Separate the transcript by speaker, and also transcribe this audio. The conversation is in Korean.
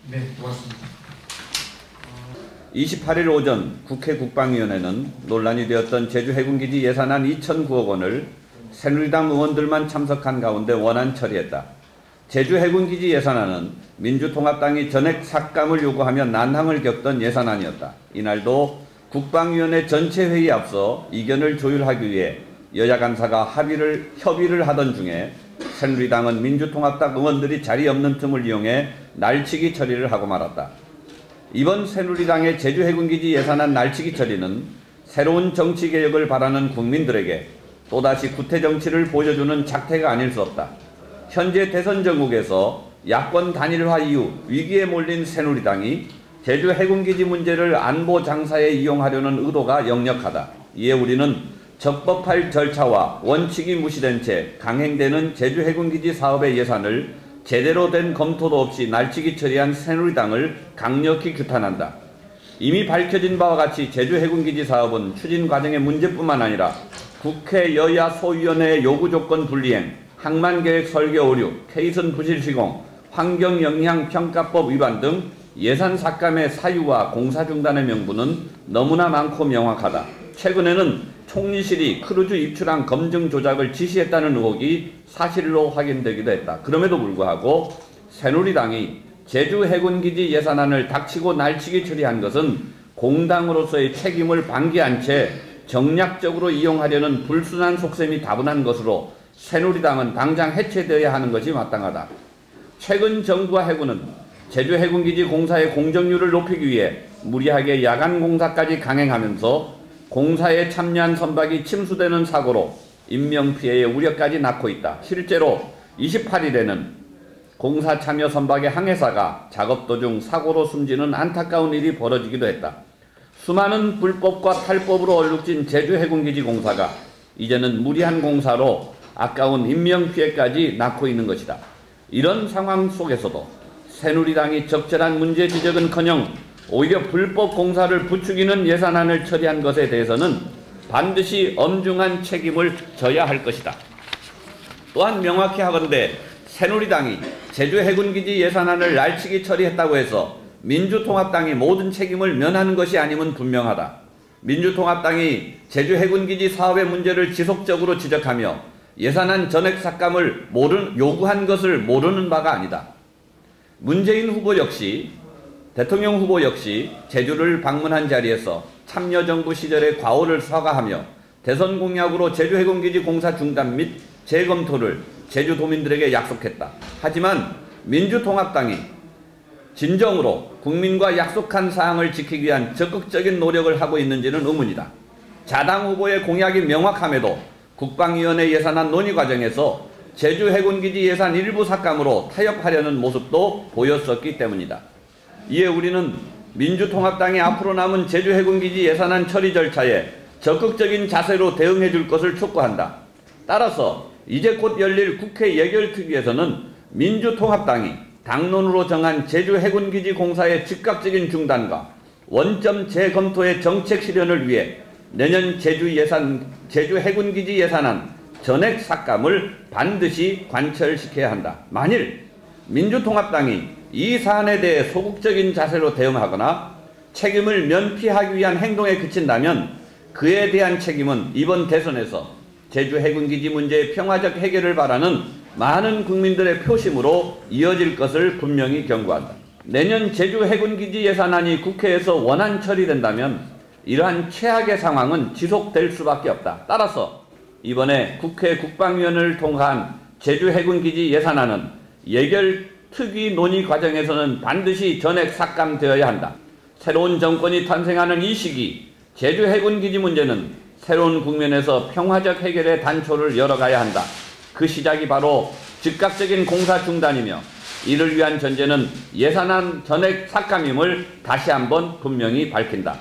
Speaker 1: 네, 고맙습니다.
Speaker 2: 28일 오전 국회 국방위원회는 논란이 되었던 제주해군기지 예산안 2,009억 원을 새누리당 의원들만 참석한 가운데 원안 처리했다. 제주해군기지 예산안은 민주통합당이 전액 삭감을 요구하며 난항을 겪던 예산안이었다. 이날도 국방위원회 전체 회의에 앞서 이견을 조율하기 위해 여야 간사가 협의를 하던 중에 새누리당은 민주통합당 의원들이 자리 없는 틈을 이용해 날치기 처리를 하고 말았다. 이번 새누리당의 제주해군기지 예산안 날치기 처리는 새로운 정치개혁을 바라는 국민들에게 또다시 구태정치를 보여주는 작태가 아닐 수 없다. 현재 대선 전국에서 야권 단일화 이후 위기에 몰린 새누리당이 제주해군기지 문제를 안보 장사에 이용하려는 의도가 역력하다. 이에 우리는 적법할 절차와 원칙이 무시된 채 강행되는 제주해군기지 사업의 예산을 제대로 된 검토도 없이 날치기 처리한 새누리당을 강력히 규탄한다. 이미 밝혀진 바와 같이 제주해군기지 사업은 추진 과정의 문제뿐만 아니라 국회 여야 소위원회의 요구조건 불이행, 항만계획 설계 오류, 케이슨 부실 시공, 환경영향평가법 위반 등 예산 삭감의 사유와 공사 중단의 명분은 너무나 많고 명확하다. 최근에는 총리실이 크루즈 입출항 검증 조작을 지시했다는 의혹이 사실로 확인되기도 했다. 그럼에도 불구하고 새누리당이 제주해군기지 예산안을 닥치고 날치기 처리한 것은 공당으로서의 책임을 방기한 채 정략적으로 이용하려는 불순한 속셈이 다분한 것으로 새누리당은 당장 해체되어야 하는 것이 마땅하다. 최근 정부와 해군은 제주해군기지 공사의 공정률을 높이기 위해 무리하게 야간 공사까지 강행하면서 공사에 참여한 선박이 침수되는 사고로 인명피해의 우려까지 낳고 있다. 실제로 28일에는 공사 참여 선박의 항해사가 작업 도중 사고로 숨지는 안타까운 일이 벌어지기도 했다. 수많은 불법과 탈법으로 얼룩진 제주해군기지 공사가 이제는 무리한 공사로 아까운 인명피해까지 낳고 있는 것이다. 이런 상황 속에서도 새누리당이 적절한 문제 지적은커녕 오히려 불법 공사를 부추기는 예산안을 처리한 것에 대해서는 반드시 엄중한 책임을 져야 할 것이다. 또한 명확히 하건대 새누리당이 제주해군기지 예산안을 날치기 처리했다고 해서 민주통합당이 모든 책임을 면하는 것이 아님은 분명하다. 민주통합당이 제주해군기지 사업의 문제를 지속적으로 지적하며 예산안 전액 삭감을 요구한 것을 모르는 바가 아니다. 문재인 후보 역시 대통령 후보 역시 제주를 방문한 자리에서 참여정부 시절의 과오를 사과하며 대선 공약으로 제주해군기지 공사 중단 및 재검토를 제주도민들에게 약속했다. 하지만 민주통합당이 진정으로 국민과 약속한 사항을 지키기 위한 적극적인 노력을 하고 있는지는 의문이다. 자당 후보의 공약이 명확함에도 국방위원회 예산안 논의 과정에서 제주해군기지 예산 일부 삭감으로 타협하려는 모습도 보였었기 때문이다. 이에 우리는 민주통합당이 앞으로 남은 제주해군기지 예산안 처리 절차에 적극적인 자세로 대응해 줄 것을 촉구한다. 따라서 이제 곧 열릴 국회 예결특위에서는 민주통합당이 당론으로 정한 제주해군기지 공사의 즉각적인 중단과 원점 재검토의 정책 실현을 위해 내년 제주해군기지 예산안 전액 삭감을 반드시 관철시켜야 한다. 만일 민주통합당이 이 사안에 대해 소극적인 자세로 대응하거나 책임을 면피하기 위한 행동에 그친다면 그에 대한 책임은 이번 대선에서 제주해군기지 문제의 평화적 해결을 바라는 많은 국민들의 표심으로 이어질 것을 분명히 경고한다. 내년 제주해군기지 예산안이 국회에서 원안 처리된다면 이러한 최악의 상황은 지속될 수밖에 없다. 따라서 이번에 국회 국방위원회를 통한 제주해군기지 예산안은 예결특위 논의 과정에서는 반드시 전액 삭감되어야 한다. 새로운 정권이 탄생하는 이 시기 제주해군기지 문제는 새로운 국면에서 평화적 해결의 단초를 열어가야 한다. 그 시작이 바로 즉각적인 공사 중단이며 이를 위한 전제는 예산안 전액 삭감임을 다시 한번 분명히 밝힌다.